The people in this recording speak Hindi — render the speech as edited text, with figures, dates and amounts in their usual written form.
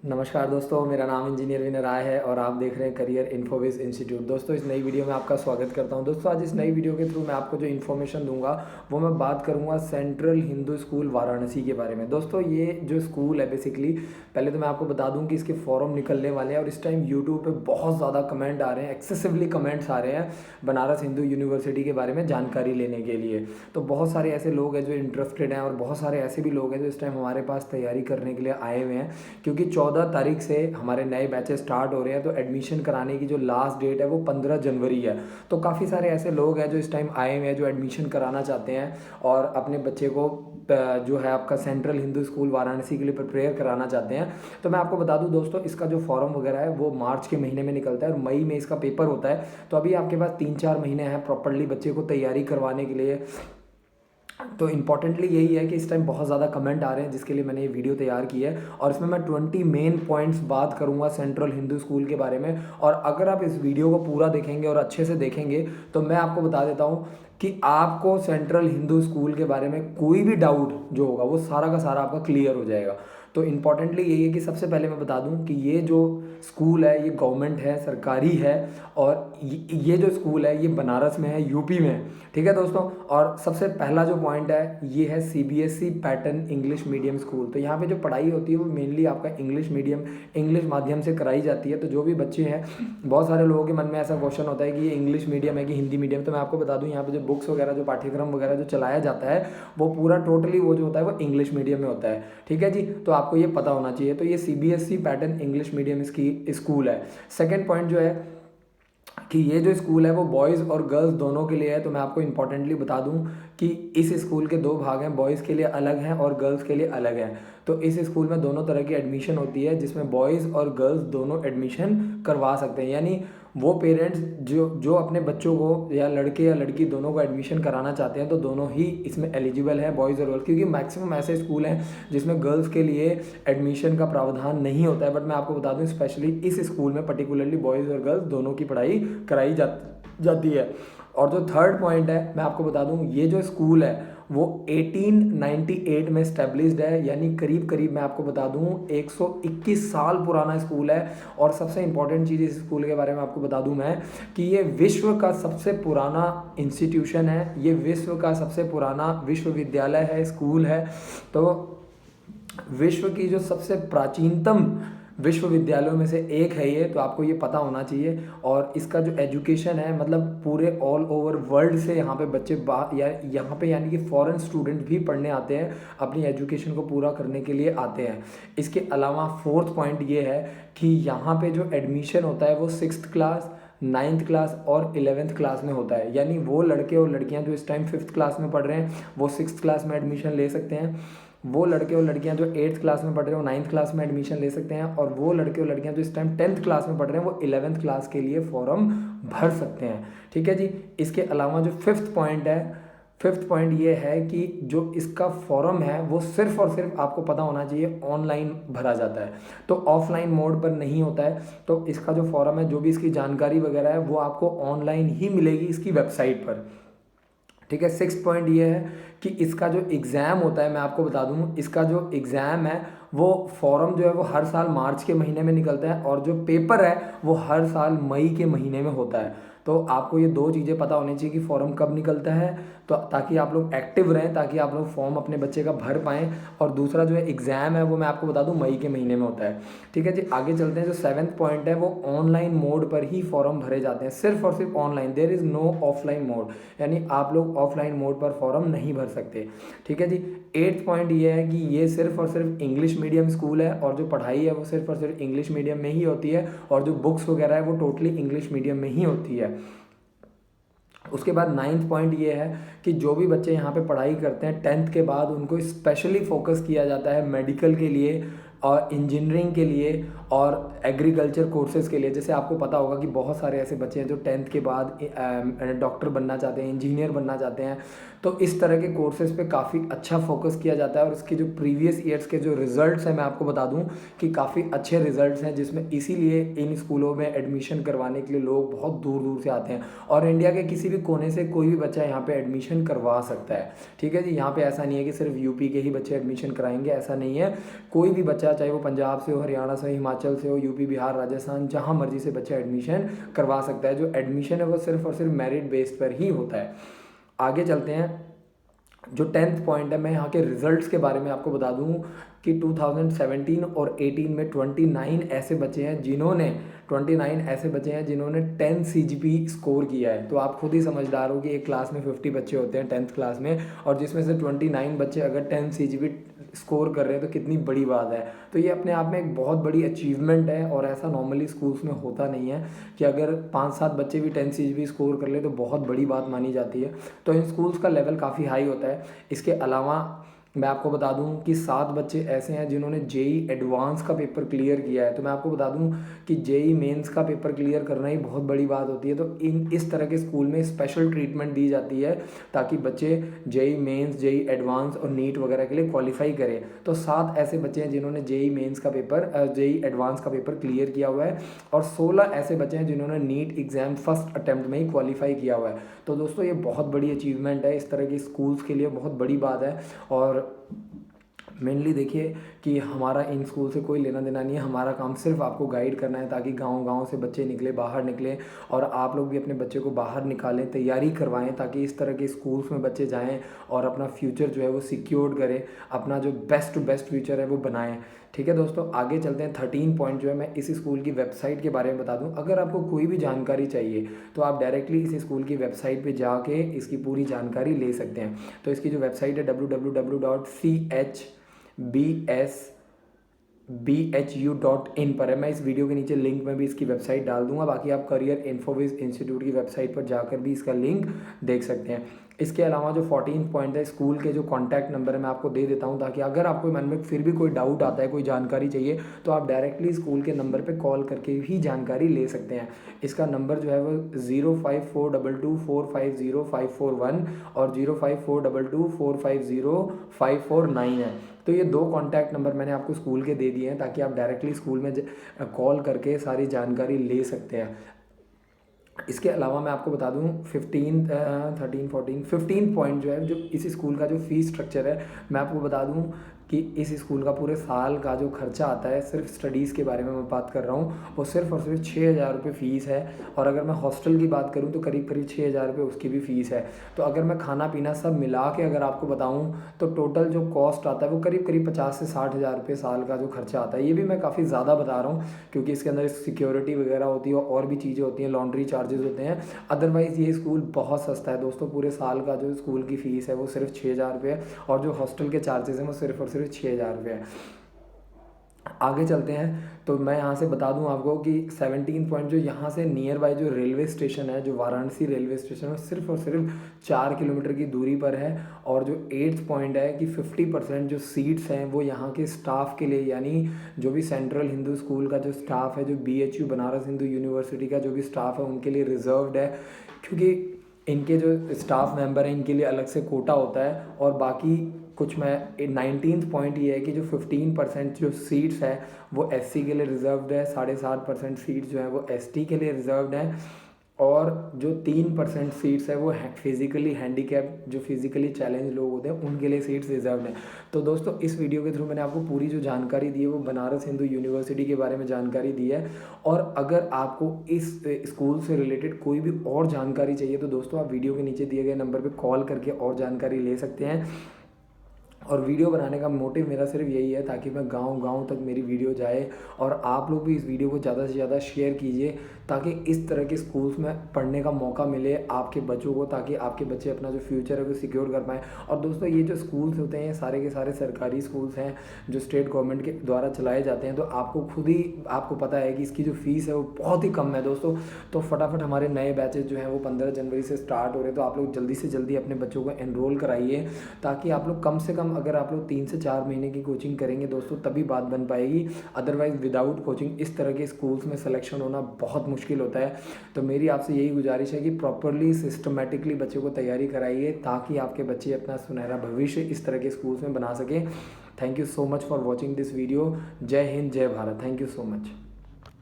नमस्कार दोस्तों, मेरा नाम इंजीनियर विनय राय है और आप देख रहे हैं करियर इन्फोविज इंस्टीट्यूट। दोस्तों, इस नई वीडियो में आपका स्वागत करता हूं। दोस्तों, आज इस नई वीडियो के थ्रू मैं आपको जो इन्फॉर्मेशन दूंगा वो मैं बात करूंगा सेंट्रल हिंदू स्कूल वाराणसी के बारे में। दोस्तों, ये जो स्कूल है बेसिकली, पहले तो मैं आपको बता दूं कि इसके फॉर्म निकलने वाले हैं और इस टाइम यूट्यूब पे बहुत ज़्यादा कमेंट आ रहे हैं, एक्सेसिवली कमेंट्स आ रहे हैं बनारस हिंदू यूनिवर्सिटी के बारे में जानकारी लेने के लिए। तो बहुत सारे ऐसे लोग हैं जो इंटरेस्टेड हैं और बहुत सारे ऐसे भी लोग हैं जो इस टाइम हमारे पास तैयारी करने के लिए आए हुए हैं, क्योंकि 14 तारीख से हमारे नए बैचेस स्टार्ट हो रहे हैं। तो एडमिशन कराने की जो लास्ट डेट है वो 15 जनवरी है। तो काफ़ी सारे ऐसे लोग हैं जो इस टाइम आए हुए हैं जो एडमिशन कराना चाहते हैं और अपने बच्चे को जो है आपका सेंट्रल हिंदू स्कूल वाराणसी के लिए प्रिपेयर कराना चाहते हैं। तो मैं आपको बता दूं दोस्तों, इसका जो फॉर्म वगैरह है वो मार्च के महीने में निकलता है और मई में इसका पेपर होता है। तो अभी आपके पास 3-4 महीने हैं प्रॉपरली बच्चे को तैयारी करवाने के लिए। तो इम्पॉर्टेंटली यही है कि इस टाइम बहुत ज़्यादा कमेंट आ रहे हैं जिसके लिए मैंने ये वीडियो तैयार की है और इसमें मैं 20 मेन पॉइंट्स बात करूंगा सेंट्रल हिंदू स्कूल के बारे में। और अगर आप इस वीडियो को पूरा देखेंगे और अच्छे से देखेंगे तो मैं आपको बता देता हूँ कि आपको सेंट्रल हिंदू स्कूल के बारे में कोई भी डाउट जो होगा वो सारा का सारा आपका क्लियर हो जाएगा। तो इम्पॉर्टेंटली यही है कि सबसे पहले मैं बता दूं कि ये जो स्कूल है ये गवर्नमेंट है, सरकारी है। और ये जो स्कूल है ये बनारस में है, यूपी में है। ठीक है दोस्तों, और सबसे पहला जो पॉइंट है ये है CBSE pattern English medium school. तो यहाँ पे जो पढ़ाई होती है वो मेनली आपका इंग्लिश मीडियम, इंग्लिश माध्यम से कराई जाती है। तो जो भी बच्चे हैं, बहुत सारे लोगों के मन में ऐसा क्वेश्चन होता है कि ये इंग्लिश मीडियम है कि हिंदी मीडियम। तो मैं आपको बता दूं यहाँ पे जो बुक्स वगैरह, जो पाठ्यक्रम वगैरह जो चलाया जाता है वो पूरा टोटली वो जो होता है वो इंग्लिश मीडियम में होता है। ठीक है जी, तो आपको ये पता होना चाहिए। तो ये सीबीएसई पैटर्न इंग्लिश मीडियम इसकी स्कूल है। सेकेंड पॉइंट जो है कि ये जो स्कूल है वो बॉयज़ और गर्ल्स दोनों के लिए है। तो मैं आपको इंपॉर्टेंटली बता दूं कि इस स्कूल के दो भाग हैं, बॉयज़ के लिए अलग हैं और गर्ल्स के लिए अलग हैं। तो इस स्कूल में दोनों तरह की एडमिशन होती है जिसमें बॉयज़ और गर्ल्स दोनों एडमिशन करवा सकते हैं। यानी वो पेरेंट्स जो जो अपने बच्चों को या लड़के या लड़की दोनों को एडमिशन कराना चाहते हैं तो दोनों ही इसमें एलिजिबल हैं, बॉयज़ और गर्ल्स। क्योंकि मैक्सिमम ऐसे स्कूल हैं जिसमें गर्ल्स के लिए एडमिशन का प्रावधान नहीं होता है, बट मैं आपको बता दूं स्पेशली इस स्कूल में पर्टिकुलरली बॉयज़ और गर्ल्स दोनों की पढ़ाई कराई जाती है। और जो थर्ड पॉइंट है मैं आपको बता दूं, ये जो स्कूल है वो 1898 में स्टैब्लिश्ड है। यानी करीब करीब मैं आपको बता दूं 121 साल पुराना स्कूल है। और सबसे इंपॉर्टेंट चीज़ इस स्कूल के बारे में आपको बता दूं मैं कि ये विश्व का सबसे पुराना इंस्टीट्यूशन है, ये विश्व का सबसे पुराना विश्वविद्यालय है, स्कूल है। तो विश्व की जो सबसे प्राचीनतम विश्वविद्यालयों में से एक है ये, तो आपको ये पता होना चाहिए। और इसका जो एजुकेशन है मतलब पूरे ऑल ओवर वर्ल्ड से यहाँ पे बच्चे या यहाँ पे यानी कि फॉरेन स्टूडेंट भी पढ़ने आते हैं, अपनी एजुकेशन को पूरा करने के लिए आते हैं। इसके अलावा फोर्थ पॉइंट ये है कि यहाँ पे जो एडमिशन होता है वो 6th क्लास, 9th क्लास और 11th क्लास में होता है। यानी वो लड़के और लड़कियां जो इस टाइम 5th क्लास में पढ़ रहे हैं वो 6th क्लास में एडमिशन ले सकते हैं। वो लड़के और लड़कियां जो 8th क्लास में पढ़ रहे हैं वो 9th क्लास में एडमिशन ले सकते हैं। और वो लड़के और लड़कियां जो इस टाइम 10th क्लास में पढ़ रहे हैं वो 11th क्लास के लिए फॉर्म भर सकते हैं। ठीक है जी। इसके अलावा जो फिफ्थ पॉइंट ये है कि जो इसका फॉर्म है वो सिर्फ और सिर्फ आपको पता होना चाहिए ऑनलाइन भरा जाता है, तो ऑफलाइन मोड पर नहीं होता है। तो इसका जो फॉर्म है, जो भी इसकी जानकारी वगैरह है वो आपको ऑनलाइन ही मिलेगी इसकी वेबसाइट पर। ठीक है। 6th पॉइंट ये है कि इसका जो एग्ज़ाम होता है मैं आपको बता दूं, इसका जो एग्ज़ाम है वो फॉर्म जो है वो हर साल मार्च के महीने में निकलता है और जो पेपर है वो हर साल मई के महीने में होता है। तो आपको ये दो चीज़ें पता होनी चाहिए कि फॉर्म कब निकलता है, तो ताकि आप लोग एक्टिव रहें, ताकि आप लोग फॉर्म अपने बच्चे का भर पाएँ। और दूसरा जो है एग्ज़ाम है वो मैं आपको बता दूं मई के महीने में होता है। ठीक है जी। आगे चलते हैं। जो 7th पॉइंट है वो ऑनलाइन मोड पर ही फॉर्म भरे जाते हैं, सिर्फ और सिर्फ online, there is no offline mode. यानी आप लोग ऑफलाइन मोड पर फॉर्म नहीं भर सकते। ठीक है जी। 8th पॉइंट ये है कि ये सिर्फ और सिर्फ इंग्लिश मीडियम स्कूल है और जो पढ़ाई है वो सिर्फ और सिर्फ इंग्लिश मीडियम में ही होती है और जो बुक्स वगैरह है वो टोटली इंग्लिश मीडियम में ही होती है। उसके बाद 9th पॉइंट ये है कि जो भी बच्चे यहाँ पे पढ़ाई करते हैं 10th के बाद उनको स्पेशली फोकस किया जाता है मेडिकल के लिए और इंजीनियरिंग के लिए और एग्रीकल्चर कोर्सेज़ के लिए। जैसे आपको पता होगा कि बहुत सारे ऐसे बच्चे हैं जो 10th के बाद डॉक्टर बनना चाहते हैं, इंजीनियर बनना चाहते हैं। तो इस तरह के कोर्सेज़ पे काफ़ी अच्छा फोकस किया जाता है और इसके जो प्रीवियस ईयर्स के जो रिजल्ट्स हैं मैं आपको बता दूं कि काफ़ी अच्छे रिजल्ट्स हैं, जिसमें इसीलिए इन स्कूलों में एडमिशन करवाने के लिए लोग बहुत दूर दूर से आते हैं और इंडिया के किसी भी कोने से कोई भी बच्चा यहाँ पे एडमिशन करवा सकता है। ठीक है जी। यहाँ पे ऐसा नहीं है कि सिर्फ यूपी के ही बच्चे एडमिशन कराएंगे, ऐसा नहीं है। कोई भी बच्चा बच्चा चाहे वो पंजाब से हो, हरियाणा से हो, हिमाचल से हो, यूपी, बिहार, राजस्थान, जहाँ मर्जी से बच्चा एडमिशन करवा सकता है। जो एडमिशन है वो सिर्फ और सिर्फ मेरिट बेस पर ही होता है। आगे चलते हैं। जो 10th पॉइंट है, मैं यहाँ के रिजल्ट्स के बारे में आपको बता दूँ कि 2017 और 18 में 29 ऐसे बच्चे हैं जिन्होंने 10 CGP स्कोर किया है। तो आप खुद ही समझदार हो कि एक क्लास में 50 बच्चे होते हैं 10th क्लास में, और जिसमें से 29 बच्चे अगर 10 CGP स्कोर कर रहे हैं तो कितनी बड़ी बात है। तो ये अपने आप में एक बहुत बड़ी अचीवमेंट है, और ऐसा नॉर्मली स्कूल्स में होता नहीं है कि अगर 5-7 बच्चे भी 10 CGP स्कोर कर ले तो बहुत बड़ी बात मानी जाती है। तो इन स्कूल्स का लेवल काफ़ी हाई होता है। इसके अलावा मैं आपको बता दूं कि 7 बच्चे ऐसे हैं जिन्होंने जेई एडवांस का पेपर क्लियर किया है। तो मैं आपको बता दूं कि जेई मेंस का पेपर क्लियर करना ही बहुत बड़ी बात होती है। तो इस तरह के स्कूल में स्पेशल ट्रीटमेंट दी जाती है ताकि बच्चे जेई मेंस, जेई एडवांस और नीट वगैरह के लिए क्वालिफाई करें। तो 7 ऐसे बच्चे हैं जिन्होंने जेई मेंस का पेपर, जेई एडवांस का पेपर क्लियर किया हुआ है, और 16 ऐसे बच्चे हैं जिन्होंने नीट एग्ज़ाम फर्स्ट अटैम्प्ट में ही क्वालिफाई किया हुआ है। तो दोस्तों ये बहुत बड़ी अचीवमेंट है, इस तरह की स्कूल्स के लिए बहुत बड़ी बात है। और मेनली देखिए कि हमारा इन स्कूल से कोई लेना देना नहीं है, हमारा काम सिर्फ आपको गाइड करना है ताकि गांव-गांव से बच्चे निकले, बाहर निकलें, और आप लोग भी अपने बच्चे को बाहर निकालें, तैयारी करवाएं ताकि इस तरह के स्कूल्स में बच्चे जाएं और अपना फ्यूचर जो है वो सिक्योर करें, अपना जो बेस्ट टू बेस्ट फ्यूचर है वो बनाएं। ठीक है दोस्तों, आगे चलते हैं। 13 पॉइंट जो है मैं इस स्कूल की वेबसाइट के बारे में बता दूं। अगर आपको कोई भी जानकारी चाहिए तो आप डायरेक्टली इस स्कूल की वेबसाइट पे जाके इसकी पूरी जानकारी ले सकते हैं। तो इसकी जो वेबसाइट है www.chbhu.in पर है। मैं इस वीडियो के नीचे लिंक में भी इसकी वेबसाइट डाल दूंगा। बाकी आप करियर इन्फोविज इंस्टीट्यूट की वेबसाइट पर जाकर भी इसका लिंक देख सकते हैं। इसके अलावा जो 14 पॉइंट है, स्कूल के जो कॉन्टैक्ट नंबर है मैं आपको दे देता हूं ताकि अगर आपको मन में फिर भी कोई डाउट आता है, कोई जानकारी चाहिए, तो आप डायरेक्टली स्कूल के नंबर पे कॉल करके ही जानकारी ले सकते हैं। इसका नंबर जो है वो 0542245051 और 0542450549 है। तो ये 2 कॉन्टैक्ट नंबर मैंने आपको स्कूल के दे दिए हैं ताकि आप डायरेक्टली स्कूल में कॉल करके सारी जानकारी ले सकते हैं। इसके अलावा मैं आपको बता दूं 15 पॉइंट जो है, जो इस स्कूल का जो फ़ीस स्ट्रक्चर है, मैं आपको बता दूं कि इस स्कूल का पूरे साल का जो खर्चा आता है, सिर्फ स्टडीज़ के बारे में मैं बात कर रहा हूँ, वो सिर्फ और सिर्फ 6,000 रुपये फ़ीस है। और अगर मैं हॉस्टल की बात करूँ तो करीब करीब 6,000 रुपये उसकी भी फ़ीस है। तो अगर मैं खाना पीना सब मिला के अगर आपको बताऊँ तो टोटल जो कॉस्ट आता है वो करीब करीब 50 से 60,000 रुपये साल का जो खर्चा आता है। ये भी मैं काफ़ी ज़्यादा बता रहा हूँ क्योंकि इसके अंदर सिक्योरिटी वगैरह होती है और भी चीज़ें होती हैं, लॉन्ड्री चार्जेस होते हैं। अदरवाइज़ ये स्कूल बहुत सस्ता है दोस्तों। पूरे साल का जो स्कूल की फ़ीस है वो सिर्फ 6,000 रुपये है, और जो हॉस्टल के चार्जेस हैं वो सिर्फ और सिर्फ 6,000 रुपये है। आगे चलते हैं। तो मैं यहाँ से बता दूँ आपको कि 17 पॉइंट जो यहाँ से नियर बाय जो रेलवे स्टेशन है, जो वाराणसी रेलवे स्टेशन है, सिर्फ और सिर्फ 4 किलोमीटर की दूरी पर है। और जो 8th पॉइंट है कि 50% जो सीट्स हैं वो यहाँ के स्टाफ के लिए, यानी जो भी सेंट्रल हिंदू स्कूल का जो स्टाफ है, जो BHU बनारस हिंदू यूनिवर्सिटी का जो भी स्टाफ है उनके लिए रिजर्व्ड है, क्योंकि इनके जो स्टाफ मेंबर हैं इनके लिए अलग से कोटा होता है। और बाकी कुछ मैं 19th पॉइंट ये है कि जो 15% जो सीट्स हैं वो SC के लिए रिजर्व्ड है, 7.5% सीट्स जो है वो ST के लिए रिजर्व्ड है, और जो 3% सीट्स है वो फिजिकली हैंडीकैप, जो फिजिकली चैलेंज लोग होते हैं उनके लिए सीट्स रिजर्व हैं। तो दोस्तों इस वीडियो के थ्रू मैंने आपको पूरी जो जानकारी दी है वो बनारस हिंदू यूनिवर्सिटी के बारे में जानकारी दी है। और अगर आपको इस स्कूल से रिलेटेड कोई भी और जानकारी चाहिए तो दोस्तों आप वीडियो के नीचे दिए गए नंबर पर कॉल करके और जानकारी ले सकते हैं। और वीडियो बनाने का मोटिव मेरा सिर्फ यही है ताकि मैं गांव-गांव तक मेरी वीडियो जाए, और आप लोग भी इस वीडियो को ज़्यादा से ज़्यादा शेयर कीजिए ताकि इस तरह के स्कूल्स में पढ़ने का मौका मिले आपके बच्चों को, ताकि आपके बच्चे अपना जो फ्यूचर है वो सिक्योर कर पाएँ। और दोस्तों ये जो स्कूल्स होते हैं ये सारे के सारे सरकारी स्कूल्स हैं जो स्टेट गवर्नमेंट के द्वारा चलाए जाते हैं। तो आपको खुद ही आपको पता है कि इसकी जो फ़ीस है वो बहुत ही कम है दोस्तों। तो फटाफट हमारे नए बैचेज जो हैं वो 15 जनवरी से स्टार्ट हो रहे हैं। तो आप लोग जल्दी से जल्दी अपने बच्चों को एनरोल कराइए ताकि आप लोग कम से कम, अगर आप लोग 3 से 4 महीने की कोचिंग करेंगे दोस्तों तभी बात बन पाएगी। अदरवाइज़ विदाउट कोचिंग इस तरह के स्कूल्स में सिलेक्शन होना बहुत मुश्किल होता है। तो मेरी आपसे यही गुजारिश है कि प्रॉपरली सिस्टमेटिकली बच्चों को तैयारी कराइए ताकि आपके बच्चे अपना सुनहरा भविष्य इस तरह के स्कूल्स में बना सकें। Thank you so much for watching this video. जय हिंद, जय Bharat. Thank you so much.